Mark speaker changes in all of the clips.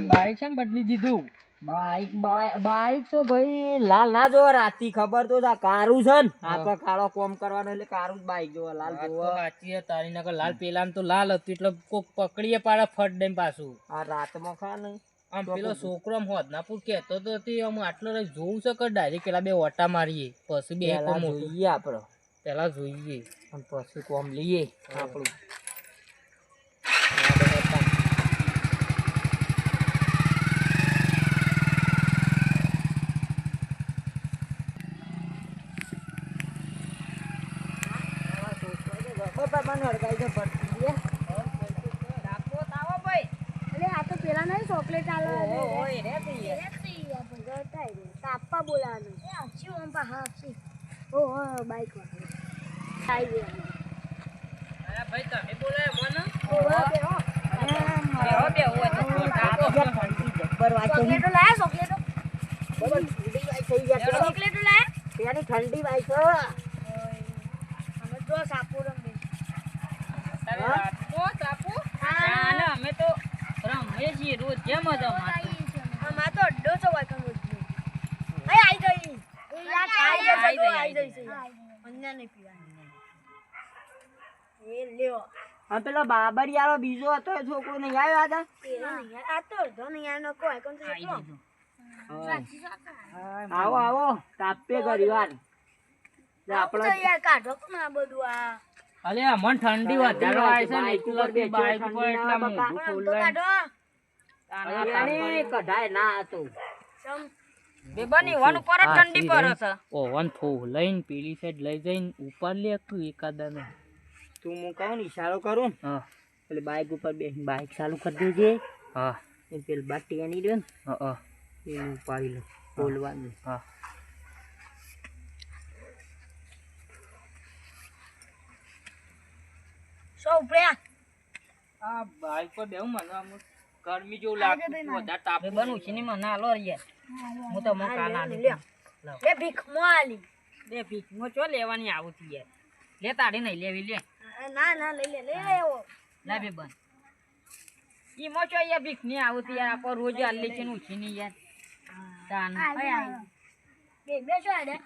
Speaker 1: Bike છે બદલી દીધું.
Speaker 2: બાઈક તો ભાઈ લાલ ના જોવા રાતી ખબર તો કારું છે ને આપડે કાળો કોમ કરવાનો એટલે કારું બાઈક જોવા લાલ જોવા
Speaker 1: સાચી તારી નકર લાલ પેલા તો લાલ હતું એટલે કોક પકડીએ પાડે ફટ દઈને પાછું
Speaker 2: આ રાતમાં ખા નહીં
Speaker 1: આમ પેલો છોકરો હોદનાપુર કેતો તો આમ આટલો જોવું છે કે ડાયરેક્ટ પેલા બે ઓટા મારીએ પછી બે
Speaker 2: જોઈએ આપડે
Speaker 1: પેલા જોઈએ
Speaker 2: અને પછી કોમ લઈએ આપણું
Speaker 3: ચોકલેટ તાપા બોલાવાનું બાઈક
Speaker 1: ભાઈ તમે બોલાય મને
Speaker 3: ચોકલેટો લાયા ચોકલેટો લાયા
Speaker 2: ઠંડી બાઈક
Speaker 3: અમે તો સાપુ રમે
Speaker 1: અમે તો રમીએ છીએ રોજ જેમ જ
Speaker 3: અમાર તો અડ્ડો છો વાકન રોજ આઈ ગઈ આઈ ગઈ અન્ય નહીં પીવાની એ લ્યો
Speaker 2: હા પેલો બાબરિયાળો બીજો હતો એ છોકરો નહીં આવ્યો હતા
Speaker 3: આ તો અડધો નહીં આનો કોઈ કોણ તો
Speaker 2: આવો આવો તાપે કરી વાર
Speaker 3: આપણે યાર કાઢો પણ આ બધું આ
Speaker 1: અલે મન ઠંડી વધારે આવે છે ને એકલા બે બાઈક પર એટલા મોઢું ખોલાય
Speaker 2: કઢાય ના હતો
Speaker 1: બેબાની વન ઉપર ઠંડી પર છે ઓવન ફૂ લઈને પેલી સાઈડ લઈ જઈને ઉપર લે તું એકાદા ને
Speaker 2: તું હું કહું ને ઈશારો કરું ને
Speaker 1: હા
Speaker 2: એટલે બાઈક ઉપર બેસી બાઈક ચાલુ કરી દેજે
Speaker 1: હા
Speaker 2: એ પેલી બાટી આની દે ને
Speaker 1: હા
Speaker 2: એ ઉપાડી લો બોલવાનું
Speaker 1: હા
Speaker 3: સો ઉપડ્યા
Speaker 1: આ બાઈક પર બેહું મને આમ ગરમી જેવું લાગતું વધારે તાપે બનું છે ને મને હાલો યાર હું તો મો કાલા
Speaker 3: લે ભીખ મોલી
Speaker 1: બે ભીખ મો ચો લેવાની આવું થી યાર લે તાડી નહીં લેવી લે
Speaker 3: ના લઈ લે આવો
Speaker 1: લા બે બન ઈ મો ચો યાર ભીખ ની આવું થી યાર આપો રોજ આલે છે નું છે ને યાર તાન
Speaker 3: બે છો આડે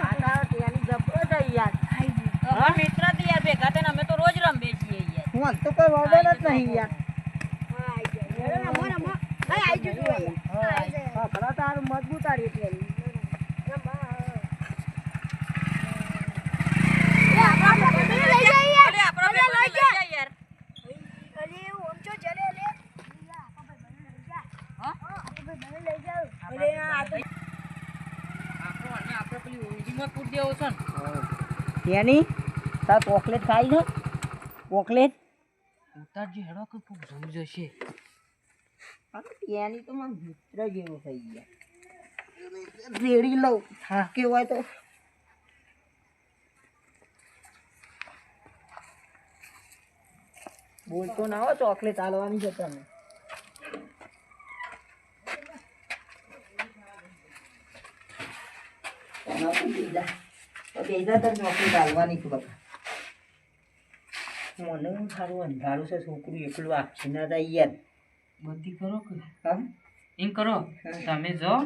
Speaker 2: આ તારો તેની જબરો છે યાર
Speaker 1: હા મિત્ર થી યાર ભેગા થઈને અમે તો રોજ રમે છીએ યાર
Speaker 2: હું તો કોઈ વગર જ નહીં યાર
Speaker 3: આઈ ગયો
Speaker 2: હા ખરા તારું મજબૂત આડી એટલે એની તાર ચોકલેટ ખાઈ છે ચોકલેટ
Speaker 1: ઉતારજી હેડો કે ખૂબ જોઈ જશે
Speaker 2: એની તો મારો મિત્ર જેવો થઈ ગયા રેડી લઉં થાકે હોય તો બોલતો ના હો ચોકલેટ આલવાની છે તમે ચોકલેટ આલવાની છે બધા મને હું સારું અંધારું છે છોકરું એકલું આખી ના થાય યાર
Speaker 1: બધી કરો કે
Speaker 2: હા
Speaker 1: એમ કરો તમે જાઓ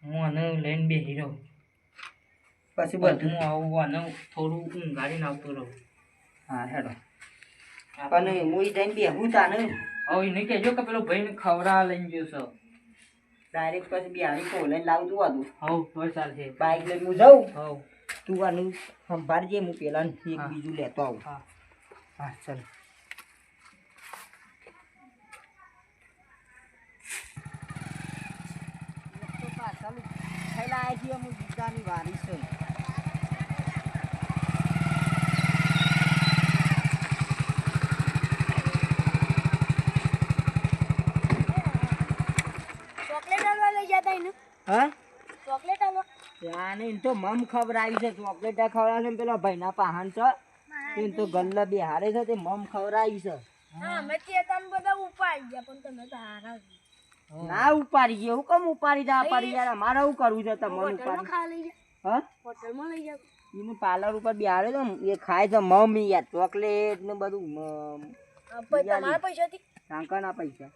Speaker 1: હું આને લઈને બેસી રહું
Speaker 2: પછી
Speaker 1: હું
Speaker 2: બધું
Speaker 1: આવું આને થોડું ઊંઘાડીને આવતો રહું
Speaker 2: હા હેડો અને હું જઈને બેહું તાને
Speaker 1: હવે એને કહેજો કે પેલો ભાઈને ખવડા લઈને ગયો છો
Speaker 2: ડાયરેક્ટ પછી બિહારી તો લઈને લાવજો હતું
Speaker 1: હવ તો ચાલશે
Speaker 2: બાઈક લઈને હું જાઉં
Speaker 1: હવ
Speaker 2: તું આનું સંભાળજે હું પેલા એક
Speaker 1: હા.
Speaker 2: બીજું લેતો આવું
Speaker 1: હા
Speaker 2: હા ચાલ થયેલા આ છીએ હું ગીતાની વારી છે
Speaker 3: ચોકલેટ આલવા લઈ જતા એને
Speaker 2: હા
Speaker 3: ચોકલેટ આલવા
Speaker 2: આને તો મમ ખવડાવી છે ચોકલેટ ખવડાવે છે પેલા ભાઈના પાહન છે એને તો ગલ્લા બિહારે છે તે મમ ખવડાવી છે
Speaker 3: હા અમે તે તને બધા ઉપાડી ગયા પણ તમે તો હારા
Speaker 2: ના ઉપાડી ગયો હું કમ ઉપાડી જા પાડી યાર અમારે શું કરવું છે તમને
Speaker 3: હોટલમાં
Speaker 2: ઉપાડી
Speaker 3: ખા લઈ જા
Speaker 2: હા
Speaker 3: હોટલમાં લઈ જાવ
Speaker 2: એને પાર્લર ઉપર બિહારે છે ને એ ખાય છે મમ યાર ચોકલેટ ને બધું મમ
Speaker 3: તમારા પૈસાથી
Speaker 2: કાંકાના પૈસા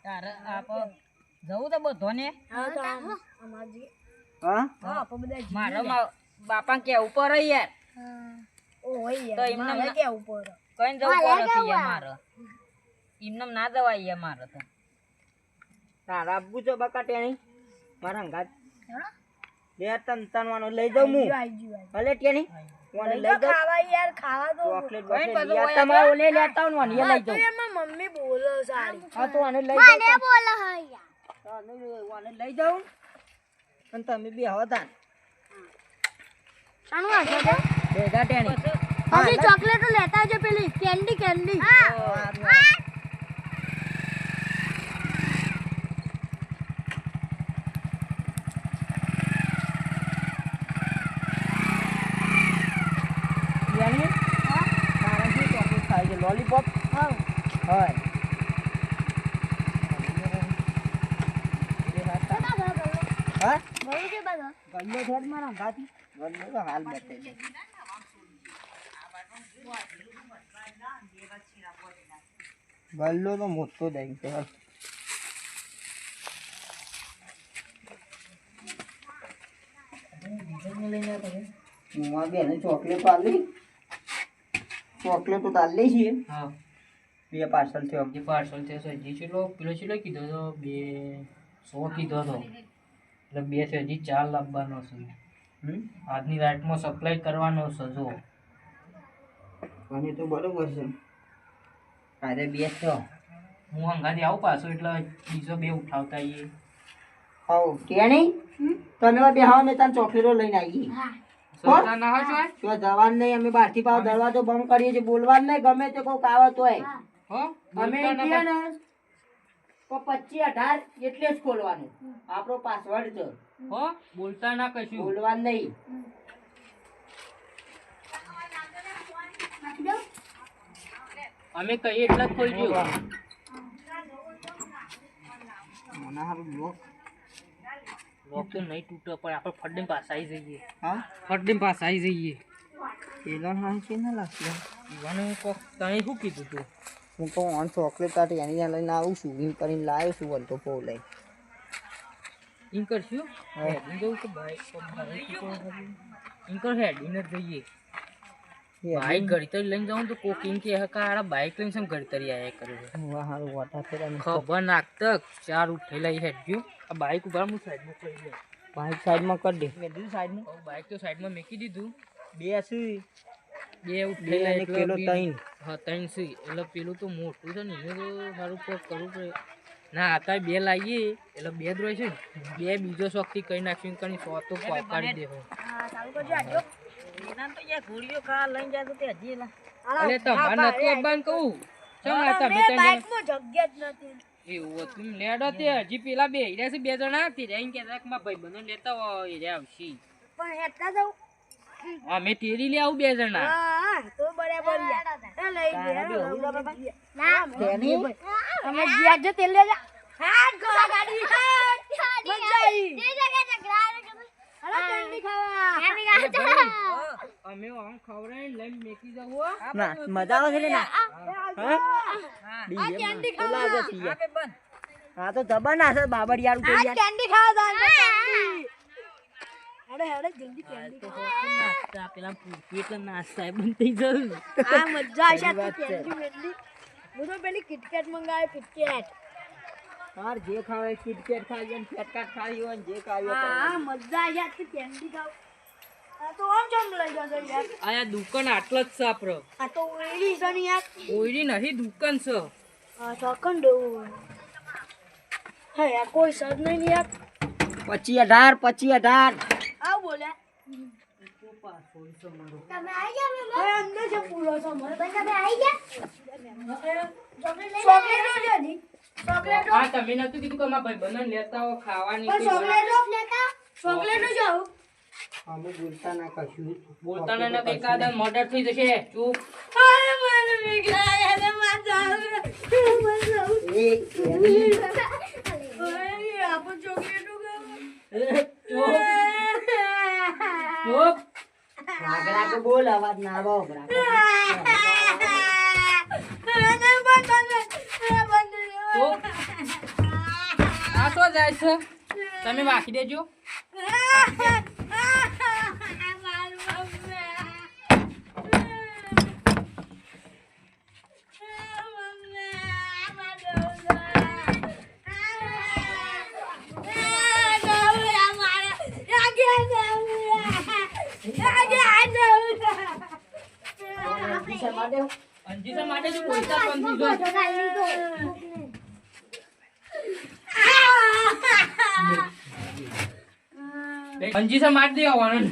Speaker 1: તારે આપ જવું તો બધોને
Speaker 3: હા તો અમાજી
Speaker 2: હા
Speaker 3: હા આપણે બધા
Speaker 1: મારા બાપા કેવું પડે યાર
Speaker 3: ઓય
Speaker 1: તો
Speaker 3: યાર
Speaker 1: એમને
Speaker 3: મારે કે ઉપર
Speaker 1: કઈ જવું પડે યાર મારે એમને ના જવાય યાર મારે તો
Speaker 2: તારા આપવું છે બકા ટેણી મારા હંગાત બે તનવાનો લઈ જાઉં હું ભલે ટેણી મને લઈ જાઉં
Speaker 3: ખાવા યાર ખાવા તો
Speaker 2: ચોકલેટ
Speaker 1: કઈ
Speaker 2: બકલેટ
Speaker 1: બધું
Speaker 2: યાર
Speaker 1: હોય
Speaker 2: તમારે ઓલે લેતા આવું ને મને લઈ
Speaker 3: તો
Speaker 2: જાઉં
Speaker 3: એમાં મમ્મી બોલો સારી
Speaker 2: હા તો આને લઈ જાઉં
Speaker 3: મને બોલો હે યાર
Speaker 2: આને લઈ જાઉં અને તમે બી હવા તાન
Speaker 3: શાનું આશે છે
Speaker 2: ભેગા ટેણી
Speaker 3: હજી ચોકલેટ લેતા આવજો પેલી કેન્ડી કેન્ડી હા
Speaker 2: ટેણી તારા શું ચોકલેટ ખાય છે લોલીપોપ
Speaker 3: હા
Speaker 2: હોય હા
Speaker 3: બોલો કે બધા
Speaker 2: ગલ્લો છે જ મારા હંગાથી ગલ્લો તો હાલ બતાવી દે ગલ્લો તો મોટો દઈ છે બેન ચોકલેટ આલી ચોકલેટ તો આલી છીએ
Speaker 1: હા
Speaker 2: બે પાર્સલ થયો
Speaker 1: જે પાર્સલ છે સજી ચેલો પેલો ચેલો કીધો તો 200 કીધો તો એટલે 2 છે હજી 4 લાવવાનો છે આજની રાતમાં સપ્લાય કરવાનો છે જો
Speaker 2: અને તો બરોબર છે અરે બે છો
Speaker 1: હું અંગાથી આવું પાછો એટલે બીજો 2 ઉઠાવતા આવીએ
Speaker 2: હવ કેણી તમે બે હાવ મેં તને ચોકલેટો લઈને આવી
Speaker 1: સસ્તા ના હોય શું
Speaker 2: તો જવાન નહીં અમે બહારથી પાવ દરવાજો બંધ કરીએ છીએ બોલવાનું નહીં ગમે તે કોઈક આવત હોય
Speaker 1: હો
Speaker 2: અમે કહીએ ને તો 25-18 એટલે જ ખોલવાનું આપણો પાસવર્ડ છે
Speaker 1: હો બોલતા ના કશું
Speaker 2: બોલવાનું નહીં
Speaker 1: અમે કહીએ એટલે જ ખોલજો
Speaker 2: મને હારું લોક
Speaker 1: લોક તો નહીં તૂટે પણ આપણે ફડ્ડીને પાછા આવી જઈએ
Speaker 2: હા
Speaker 1: ફડ્ડીને પાછા આવી જઈએ
Speaker 2: પેલો હા છે ને લાગશે
Speaker 1: મને કોક તને શું કીધું તું
Speaker 2: હું તો ઓન ચોકલેટ કાઢી એની ત્યાં લઈને આવું છું એમ કરીને લાવ્યો છું વલતો પોવ લઈ
Speaker 1: એમ કરશું હેડીને જવું કે બાઈક એમ કર હેડીને જ જઈએ બાઈક ઘડી તરી લઈને જાઉં તો કોક એમ કે આ બાઈક લઈને શેમ ઘડી તરી આયા કરે છે
Speaker 2: હારું વાટા ફેરા
Speaker 1: ખબર નાખતક 4 ઉઠેલા ઈ હેડ્યું આ બાઈક ઉપર હું સાઈડમાં કરી દે
Speaker 2: બાઈક સાઈડમાં કરી દે મેં દીધું સાઈડમાં
Speaker 1: બાઈક તો સાઈડમાં મેકી દીધું
Speaker 2: બે શું
Speaker 1: 2 ઉઠેલા
Speaker 2: અને પેલો ત્રણ.
Speaker 1: હા 3 છે એટલે પેલું તો મોટું છે ને એને તો મારું કોક કરવું પડે ના અત્યારે 2 લાવીએ એટલે 2 જ રહે છે 2 બીજો શોખથી કઈ નાખ્યું કઈ 100 તો પાડી દેવો
Speaker 3: હા ચાલુ કરજો આજો
Speaker 1: એના તો યાર ગોળીઓ ખા લઈને જાય તો તે હજી એલા અરે તમાર નતું અબાન કહું ચમ આ તમે તને
Speaker 3: બાઈકમાં જગ્યા જ નથી
Speaker 1: એવું હતું લેડો તે હજી પેલા બે હીરા છે 2 જણા હતી રેન કે માં ભાઈ બંને લેતા હોય હીરા આવશી
Speaker 3: પણ હેઠા જાવ
Speaker 1: અમે તેરી લે આવું 2 જણા
Speaker 3: હા તો બરાબર યાર લઈ ગયા ના
Speaker 2: તેની
Speaker 3: તમે જ્યાં જો તેલ લે જા હા ગોળા ગાડી મજા આવી તે જગ્યા ઝઘડા અરે કેન્ડી ખાવા કેન્ડી ખાવા
Speaker 1: અમે આમ ખવરાઈ લઈને મેકી જાવ
Speaker 2: ના મજા આવે છે ને ના હા
Speaker 3: આ કેન્ડી
Speaker 2: પેલા
Speaker 3: ખાવા
Speaker 2: આગળ છીએ. હા તો જબર ના છે બાબરિયારું તો
Speaker 3: આ
Speaker 2: યાર
Speaker 3: કેન્ડી ખાવા કેન્ડી અરે અરે જલ્દી કેન્ડી
Speaker 1: નાસ્તા પેલા પૂછી એટલે નાસ્તા બંધ થઈ જવું
Speaker 3: હા મજા આવશે
Speaker 2: સારી વાત છે.
Speaker 3: કેન્ડી વેન્ડી હું તો પેલી કિટકેટ મંગાવે કિટકેટ
Speaker 2: હાર જે ખાવે કિટકેટ ખાવી અને ફેટકાટ ખાવી હોય ને જે ખાવી હોય
Speaker 3: હા મજા આવી જાય કેન્ડી ખાવ આ તો આમ જમ લઈ જજો યાર
Speaker 1: આ દુકાન આટલો જ છે આપણો
Speaker 3: આ તો ઓઈડી છે ને યાર
Speaker 1: ઓઈડી નહીં દુકાન છે
Speaker 3: આ ચોકન દો હે યાર કોઈ સર નહીં યાર
Speaker 2: 25-18
Speaker 3: આવ બોલે તમે આવી ગયા હવે અંદર છે પૂરો છે મને તમે આવી ગયા ચોકલેટ નો જડી ચોકલેટ
Speaker 1: હા તમે નતું કીધું કે અમારા ભાઈ બંને લેતા હો ખાવાની
Speaker 3: પણ ચોકલેટ લેતા ચોકલેટ નો જાવ
Speaker 2: અમે બોલતા ના કશું
Speaker 1: બોલતા ના કઈ કાદા મર્ડર થઈ જશે ચૂપ
Speaker 3: અરે મને બીગલા યાર માં જાવ
Speaker 2: એ એની
Speaker 3: ઓય આપો ચોકલેટ નો
Speaker 1: ચૂપ
Speaker 2: આગળ આગળ બોલ અવાજ ના આવે
Speaker 3: મને બંધ
Speaker 1: આ તો જાય છે તમે વાકી દેજો અંજીસર માટે જો પૈસા પણ દીધો અંજીસર માર દે આવવાનું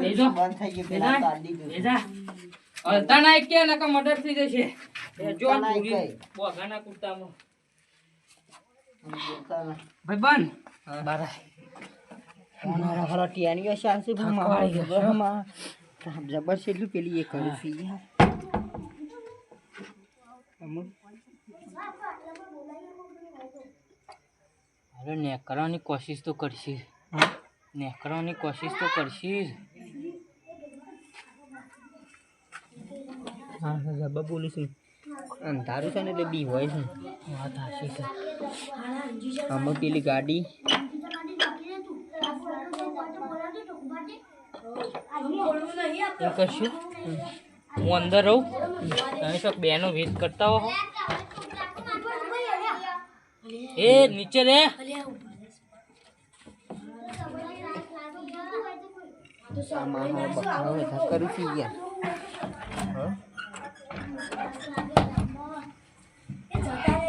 Speaker 1: લેજો
Speaker 2: બંધ થઈ ગયું પેલા કાઢી દીધું
Speaker 1: લેજા અલતા ના કે નકા મર્ડર થઈ જશે જો
Speaker 2: અલતા ના
Speaker 1: પૂરી
Speaker 2: કઈ.
Speaker 1: બોગાના કુર્તામાં
Speaker 2: ભાઈ
Speaker 1: ભાઈ બન બારા
Speaker 2: ઓનારા વાળા ટિયાનીઓ શાંતિ
Speaker 1: થકવાઈ ગયો.
Speaker 2: ભમા જબરજસ્ત એટલું પેલી એ કરી છે યાર
Speaker 1: અરે નેકરવાની કોશિશ તો કરશી નેકરવાની કોશિશ તો કરશી જ.
Speaker 2: હા હા જબર બોલું છું અંધારું છે ને એટલે બી હોય છે
Speaker 1: વાત હાચી છે
Speaker 2: અમુક પેલી ગાડી
Speaker 1: એમ કરશું હું અંદર રહું તમે શોક બેનો વેટ કરતા હો એ નીચે રે
Speaker 2: આમાં હા બખાડો બધા કરું છું યાર હા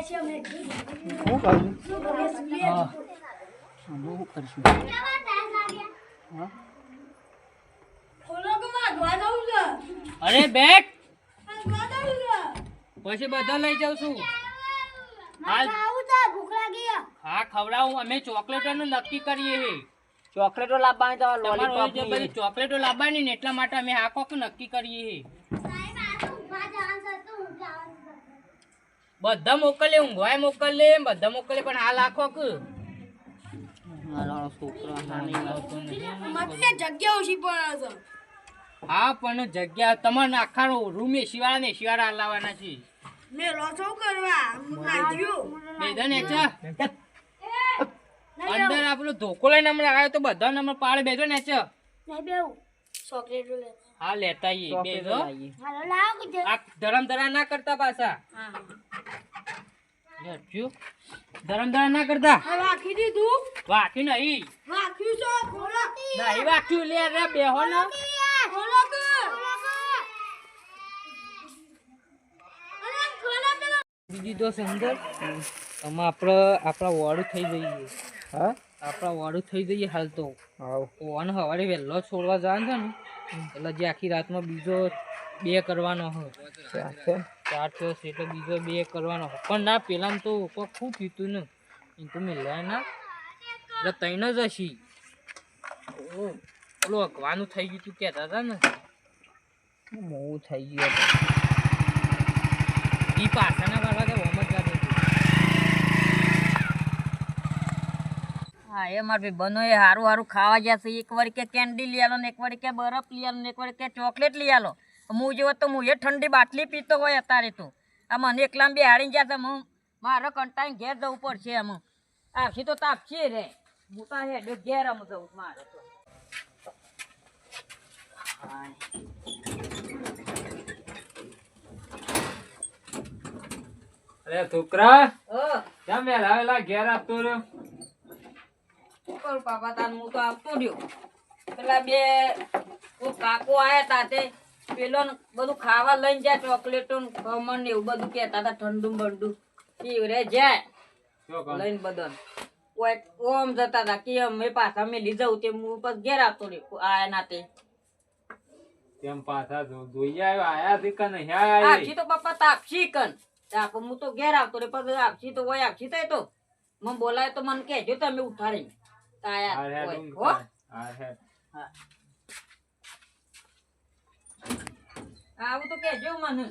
Speaker 2: શું કરું
Speaker 1: હા
Speaker 2: હું કરશું હા
Speaker 1: અરે બેટ પછી બધા લઈ જાઉં છું હાલ હા ખવડાવું અમે ચોકલેટોનું નક્કી કરીએ
Speaker 2: ચોકલેટો લાવવાની તમારે
Speaker 1: તમારે
Speaker 2: લોલીપોપ
Speaker 1: જે બધી ચોકલેટો લાવવાની ને એટલા માટે અમે આ કોક નક્કી કરીએ બધા મોકલે ઊંઘવાય મોકલે બધા મોકલે પણ હાલ આખો કે
Speaker 2: મારા છોકરા
Speaker 1: હા પણ જગ્યા તમારે આખા રૂમ એસી વાળા ને એસી વાળા લાવવાના છે બેદન એચા અંદર આપણો ધોકો લઈને હમણાં આવ્યો તો બધા નંબર પાડે બેજો ને એચા હા લેતા આઈએ બેજો આ ધરમ ધરા ના કરતા પાછા લેજો ધરમ ધરા ના કરતા વાકી નહીં નહીં વાક્યું લે રે બેહો ને બીજી દોસ્ત અંદર આમાં આપણા વાળું થઈ જઈએ
Speaker 2: હા
Speaker 1: આપણા વાળું થઈ જઈએ હાલ તો
Speaker 2: આવ
Speaker 1: ઓન સવારે વહેલો છોડવા જવાનું છે ને એટલે જે આખી રાતમાં બીજો 2 કરવાનો હોય ચાર થયો એટલે બીજો 2 કરવાનો હોય પણ ના પેલા તો કોઈ ખૂબ પીતું ને એ તો મેં લે ના એટલે તૈન જ હશી પેલું અગવાનું થઈ ગયું તું કહેતા હતા ને
Speaker 2: મોવું થઈ ગયું
Speaker 1: એ પાછાના વાળા તો ઓમ જ લાગે
Speaker 4: હા એ માર ભાઈ બનો એ હારું હારું ખાવા ગયા છે એક વાર કે કેન્ડી લઈ આલો ને એક વાર કે બરફ લઈ આલો ને એક વાર કે ચોકલેટ લઈ આલો હું જેવો તો હું એ ઠંડી બાટલી પીતો હોય અત્યારે તો આ મને એકલા બે હાડીને ગયા છે હું મારે કંટાઈને ઘેર જવું પડશે આમ આપશી તો તાપશે રે હું તો હેડો ઘેર આમ જવું મારે તો
Speaker 1: અરે છોકરા
Speaker 4: ઓ
Speaker 1: કેમ વેલા ઘેર આપતો રહ્યો
Speaker 4: શું કરું પાપા તાન હું તો આપતો રહ્યો પેલા બે કાકો આયા તા તે પેલો ને બધું ખાવા લઈને જાય ચોકલેટો ને ખમણ ને એવું બધું કહેતા હતા ઠંડુ બંડુ પીવ રે જાય લઈને બધા ઓમ જતા હતા કે અમે પાછા મેલી જવું તે હું પછી ઘેર આવતો રહ્યો આયા ના તે
Speaker 1: તેમ પાછા જોઈ આવ્યો આયા થી કે નહીં આયા
Speaker 4: આપશી તો પપ્પા તાપશી કન તાપ હું તો ઘેર આવતો રે પછી આપશી તો હોય આપશી થાય તો મને બોલાય તો મને કહેજો તમે ઉઠાડી આયા હોય હો હા આવું તો કહેજો મને